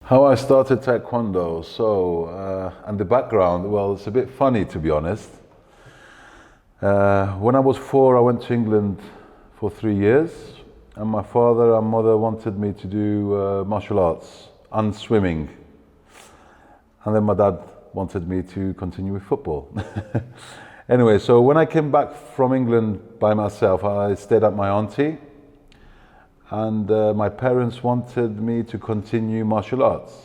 How I started Taekwondo. And the background, well, it's a bit funny to be honest. When I was 4, I went to England for 3 years, and my father and mother wanted me to do martial arts and swimming. And then my dad wanted me to continue with football. Anyway, so when I came back from England by myself, I stayed at my auntie, and my parents wanted me to continue martial arts.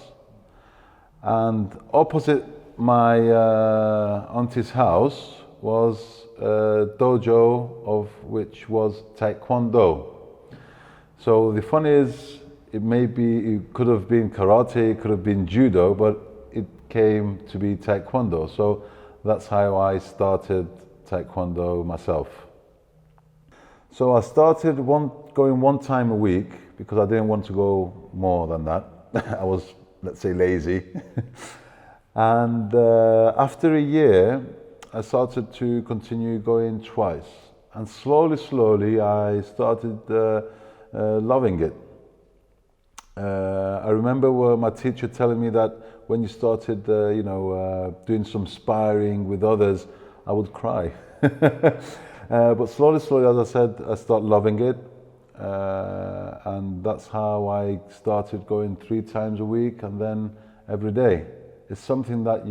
And opposite my auntie's house was a dojo of which was Taekwondo. So the fun is, it could have been karate, it could have been judo, but it came to be Taekwondo. So that's how I started Taekwondo myself. So I started going one time a week because I didn't want to go more than that. I was, let's say, lazy. And after a year, I started to continue going twice. And slowly, I started loving it. I remember my teacher telling me that when you started, doing some sparring with others, I would cry. But slowly, as I said, I started loving it. And that's how I started going 3 times a week and then every day. It's something that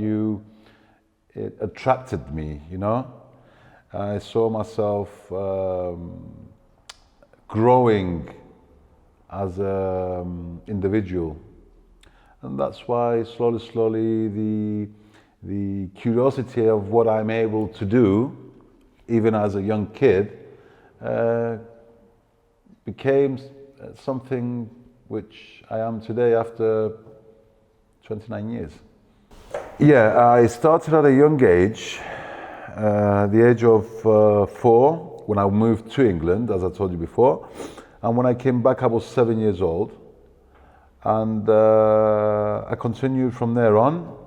it attracted me, you know. I saw myself growing as an individual. And that's why slowly the curiosity of what I'm able to do, even as a young kid, became something which I am today after 29 years. Yeah, I started at a young age, the age of 4, when I moved to England, as I told you before. And when I came back, I was 7 years old. And I continued from there on.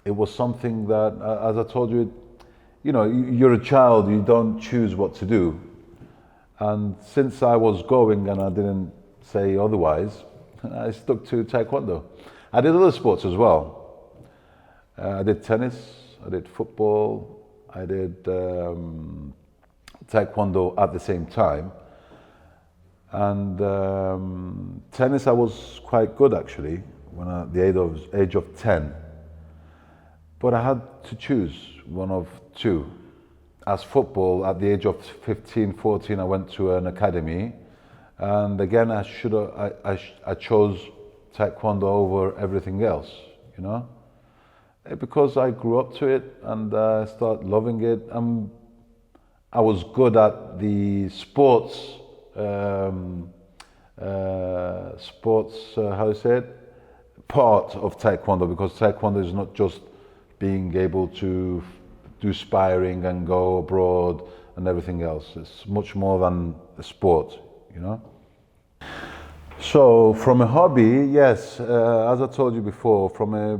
It was something that, as I told you, you're a child, you don't choose what to do. And since I was going and I didn't say otherwise, I stuck to Taekwondo. I did other sports as well. I did tennis, I did football, I did Taekwondo at the same time. And tennis I was quite good actually, when at the age of 10. But I had to choose one of two. As football, at the age of 15, 14, I went to an academy. And again, I chose Taekwondo over everything else, you know? Because I grew up to it and I started loving it. I was good at the sports, how do you say it? Part of Taekwondo, because Taekwondo is not just being able to do sparring and go abroad and everything else. It's much more than a sport, you know? So from a hobby, yes, as I told you before, from a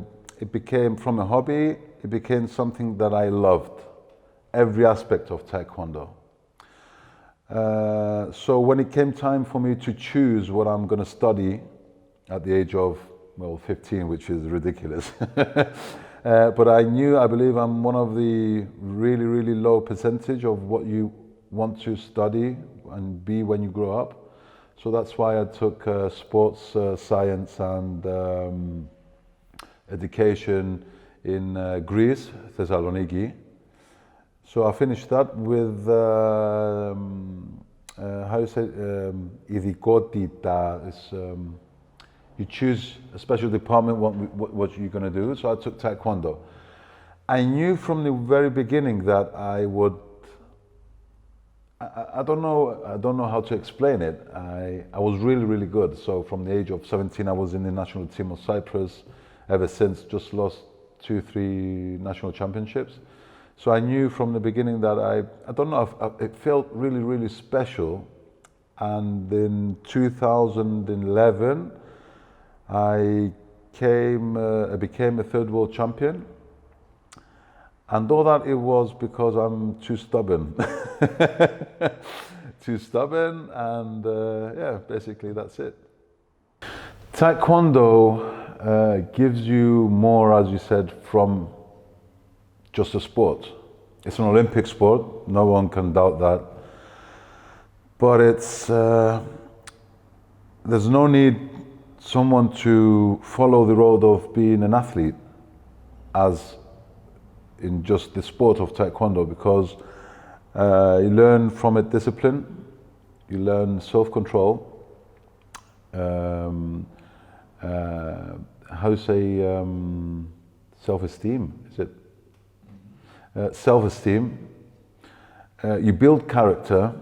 hobby, it became something that I loved, every aspect of Taekwondo. So when it came time for me to choose what I'm going to study at the age of, 15, which is ridiculous. But I believe I'm one of the really low percentage of what you want to study and be when you grow up. So that's why I took sports science and education in Greece, Thessaloniki. So I finished that with, how you say, ειδικότητα. You choose a special department, what you're going to do. So I took Taekwondo. I knew from the very beginning that I don't know how to explain it. I was really good. So from the age of 17, I was in the national team of Cyprus. Ever since, just lost 2-3 national championships. So I knew from the beginning that I don't know, it felt really special. And in 2011, I became a 3rd world champion. And all that it was because I'm too stubborn. Too stubborn, and yeah, basically that's it. Taekwondo gives you more, as you said, from just a sport. It's an Olympic sport, no one can doubt that. But there's no need someone to follow the road of being an athlete as in just the sport of Taekwondo, because you learn from it discipline, you learn self-control, how to say, self-esteem, is it? Self-esteem, you build character,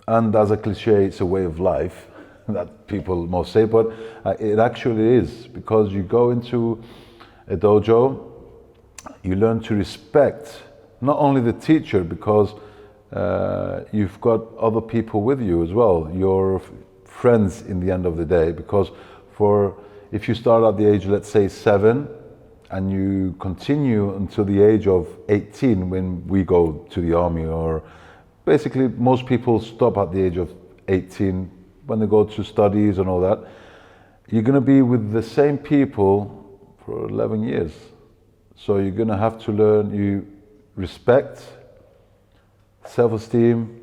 and as a cliche, it's a way of life that people most say, but it actually is, because you go into a dojo, you learn to respect not only the teacher, because you've got other people with you as well, your friends in the end of the day, because if you start at the age, let's say 7, and you continue until the age of 18 when we go to the army, or basically most people stop at the age of 18 when they go to studies and all that, you're going to be with the same people for 11 years. So you're going to have to learn respect, self-esteem,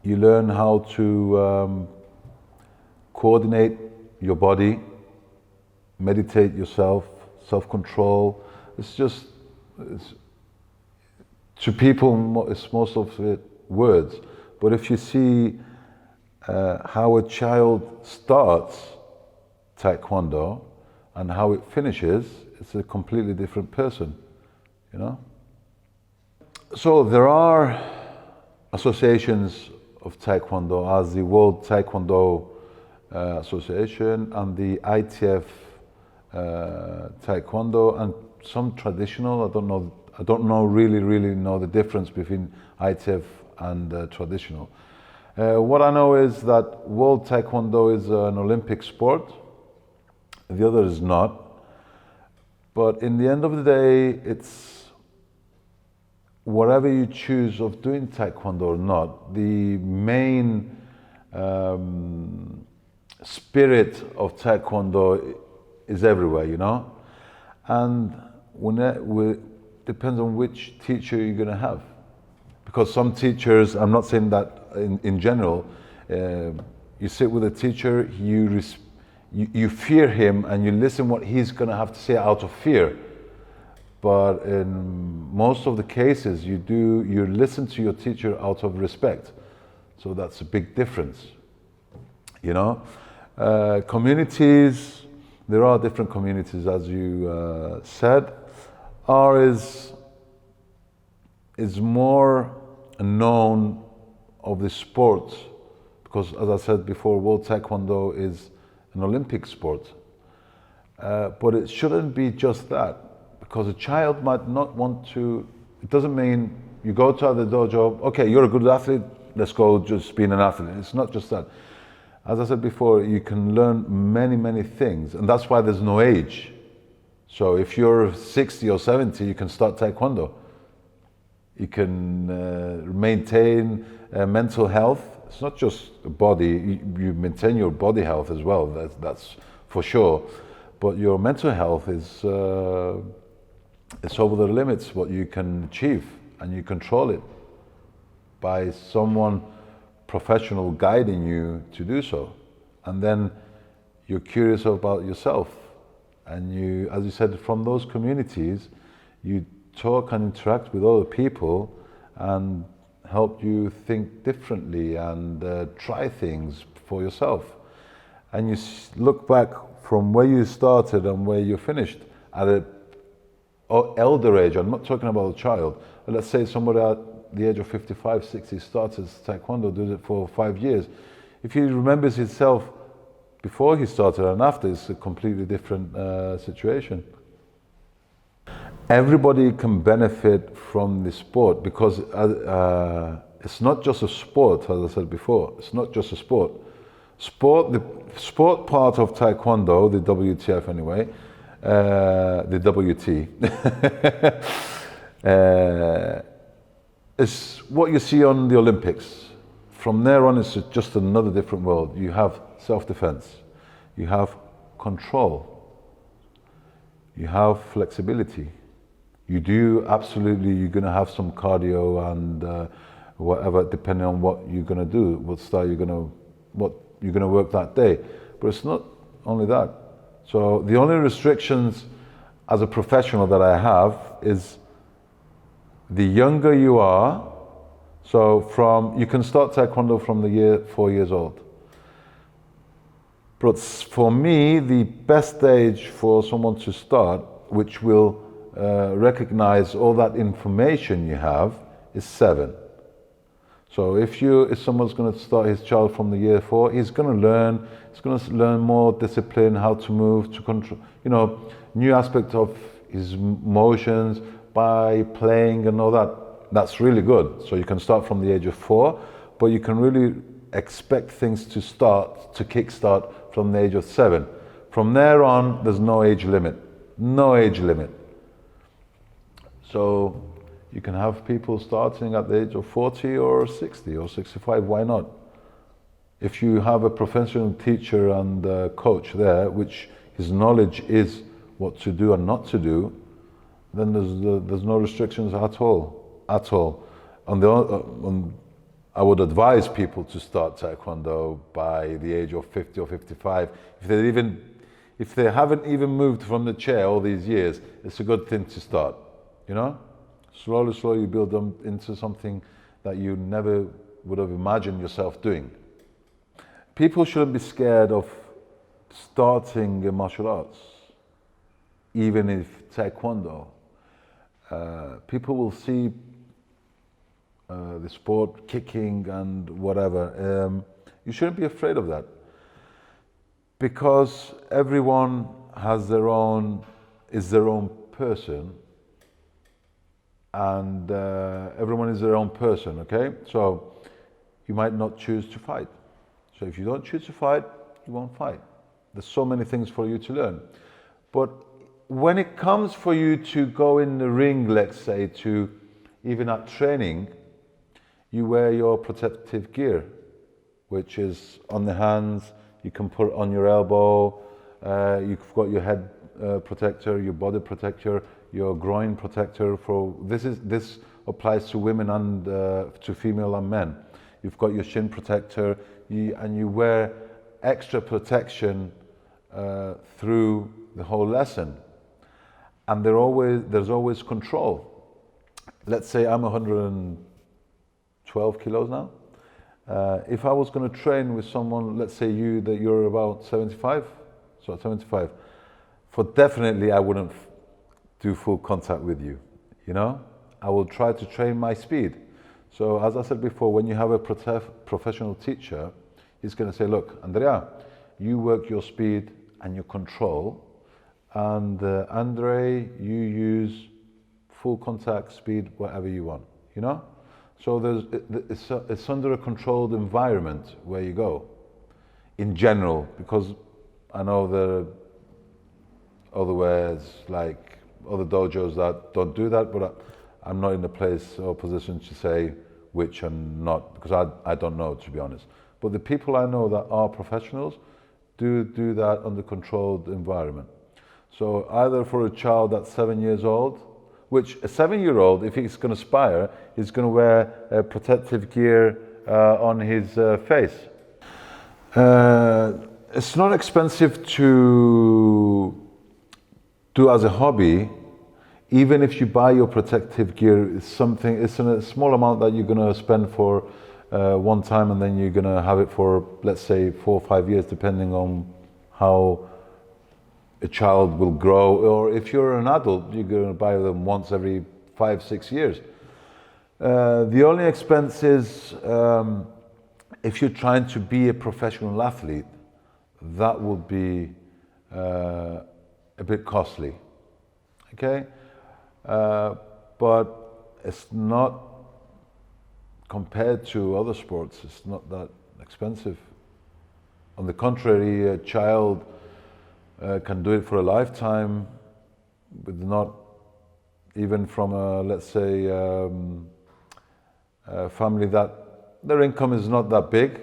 you learn how to coordinate your body, meditate yourself, self-control. To people, it's most of it words. But if you see how a child starts Taekwondo and how it finishes, it's a completely different person, you know? So there are associations of Taekwondo, as the World Taekwondo Association and the ITF Taekwondo, and some traditional. I don't really know the difference between ITF and traditional. What I know is that World Taekwondo is an Olympic sport, the other is not. But in the end of the day, it's whatever you choose of doing Taekwondo or not, the main spirit of Taekwondo is everywhere, you know? And it depends on which teacher you're going to have. Because some teachers, I'm not saying that in general, you sit with a teacher, you fear him and you listen what he's going to have to say out of fear. But in most of the cases, you listen to your teacher out of respect. So that's a big difference, you know? Communities, there are different communities, as you said. Ours is more known of the sport, because as I said before, World Taekwondo is an Olympic sport. But it shouldn't be just that, because a child might not want to, it doesn't mean you go to the dojo, okay, you're a good athlete, let's go just being an athlete. It's not just that. As I said before, you can learn many things, and that's why there's no age. So if you're 60 or 70, you can start Taekwondo. You can maintain mental health. It's not just a body, you maintain your body health as well, that's for sure. But your mental health is it's over the limits what you can achieve, and you control it by someone professional guiding you to do so. And then you're curious about yourself, and you, as you said, from those communities, you talk and interact with other people and help you think differently and try things for yourself. And you look back from where you started and where you finished at an elder age. I'm not talking about a child, but let's say somebody at the age of 55, 60 starts as Taekwondo, does it for 5 years. If he remembers himself before he started and after, it's a completely different situation. Everybody can benefit from the sport, because it's not just a sport, as I said before. It's not just a sport. The sport part of Taekwondo, the WTF anyway, the WT, is what you see on the Olympics. from there on, it's just another different world. You have self-defense, you have control, you have flexibility. You do absolutely, you're going to have some cardio and whatever, depending on what you're going to do, what you're going to work that day. But it's not only that. So the only restrictions as a professional that I have is the younger you are. So you can start Taekwondo from the 4 years old. But for me, the best age for someone to start, which will recognize all that information you have, is 7. So if someone's going to start his child from the year 4, he's going to learn more discipline, how to move, to control, new aspect of his motions by playing and all that. That's really good. So you can start from the age of 4, but you can really expect things to kickstart from the age of 7. From there on, there's no age limit. No age limit. So you can have people starting at the age of 40 or 60 or 65, why not? If you have a professional teacher and coach there, which his knowledge is what to do and not to do, then there's no restrictions at all, at all. I would advise people to start Taekwondo by the age of 50 or 55. If they haven't even moved from the chair all these years, it's a good thing to start, Slowly you build them into something that you never would have imagined yourself doing. People shouldn't be scared of starting martial arts, even if Taekwondo. People will see the sport kicking and whatever. You shouldn't be afraid of that, because everyone is their own person, and everyone is their own person, okay? So you might not choose to fight. So if you don't choose to fight, you won't fight. There's so many things for you to learn. But when it comes for you to go in the ring, let's say, to even at training, you wear your protective gear, which is on the hands, you can put on your elbow, you've got your head protector, your body protector, your groin protector. This applies to women and to female and men. You've got your shin protector, and you wear extra protection through the whole lesson. And there's always control. Let's say I'm 112 kilos now. If I was going to train with someone, let's say you're about 75, for definitely I wouldn't do full contact with you, I will try to train my speed. So as I said before, when you have a professional teacher, he's going to say, look, Andrea, you work your speed and your control, and Andre, you use full contact speed, whatever you want, So it's under a controlled environment where you go, in general, because I know there are other ways, like other dojos that don't do that, but I'm not in a place or position to say which and not, because I don't know, to be honest. But the people I know that are professionals do that under controlled environment. So either for a child that's 7 years old, which a 7-year-old, if he's going to aspire, is going to wear protective gear on his face. It's not expensive to do as a hobby. Even if you buy your protective gear, it's a small amount that you're going to spend for one time, and then you're going to have it for, let's say, 4 or 5 years, depending on how a child will grow. Or if you're an adult, you're going to buy them once every 5-6 years. The only expense is if you're trying to be a professional athlete, that would be a bit costly. Okay? But it's not, compared to other sports, it's not that expensive. On the contrary, a child can do it for a lifetime, with not even from a, let's say, a family that their income is not that big,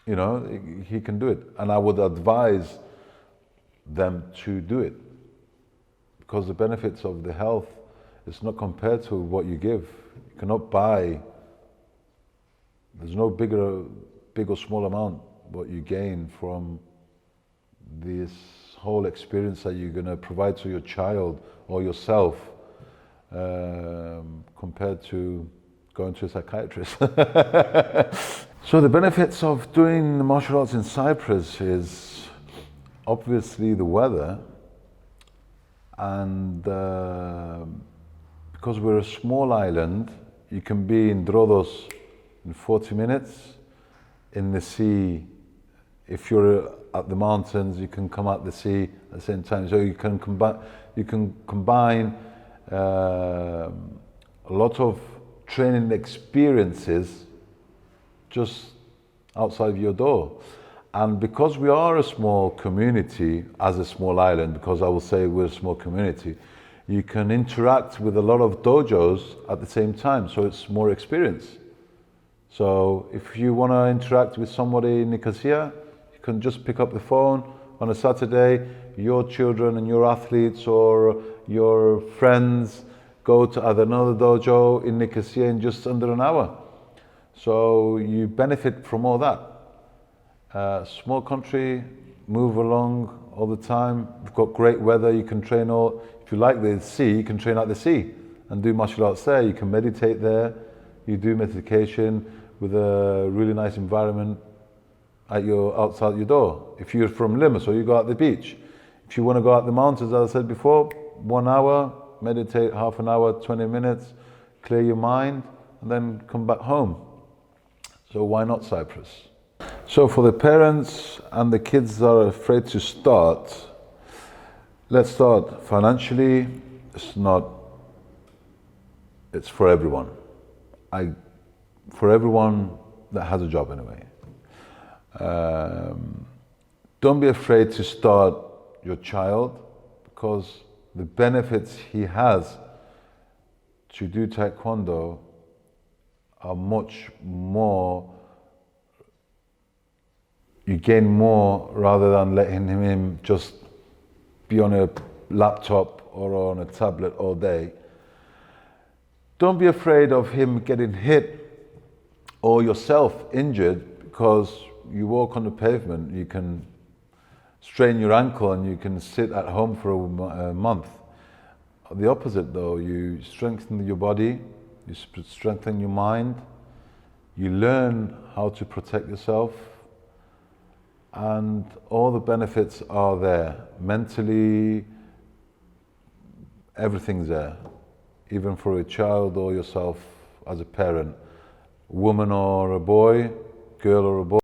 you know, he can do it. And I would advise them to do it, because the benefits of the health is not compared to what you give. You cannot buy, there's no big or small amount what you gain from this whole experience that you're going to provide to your child or yourself, compared to going to a psychiatrist. So the benefits of doing martial arts in Cyprus is obviously the weather, and because we're a small island, you can be in Rhodos in 40 minutes, in the sea. If you're at the mountains, you can come at the sea at the same time. So you can combine a lot of training experiences just outside of your door. And because we are a small community, as a small island, because I will say we're a small community, you can interact with a lot of dojos at the same time, so it's more experience. So if you want to interact with somebody in Nicosia, you can just pick up the phone on a Saturday, your children and your athletes or your friends go to another dojo in Nicosia in just under an hour. So you benefit from all that. Small country, move along all the time. We've got great weather, you can train all. If you like the sea, you can train at the sea and do martial arts there. You can meditate there. You do meditation with a really nice environment outside your door. If you're from Limassol, you go out the beach. If you want to go out the mountains, as I said before, 1 hour, meditate half an hour, 20 minutes, clear your mind, and then come back home. So why not Cyprus? So for the parents and the kids that are afraid to start, let's start financially. It's for everyone. For everyone that has a job anyway. Don't be afraid to start your child, because the benefits he has to do Taekwondo are much more. You gain more rather than letting him just be on a laptop or on a tablet all day. Don't be afraid of him getting hit or yourself injured, because you walk on the pavement, you can strain your ankle and you can sit at home for a month. The opposite though, you strengthen your body, you strengthen your mind, you learn how to protect yourself, and all the benefits are there. Mentally, everything's there, even for a child or yourself as a parent, woman or a boy, girl or a boy.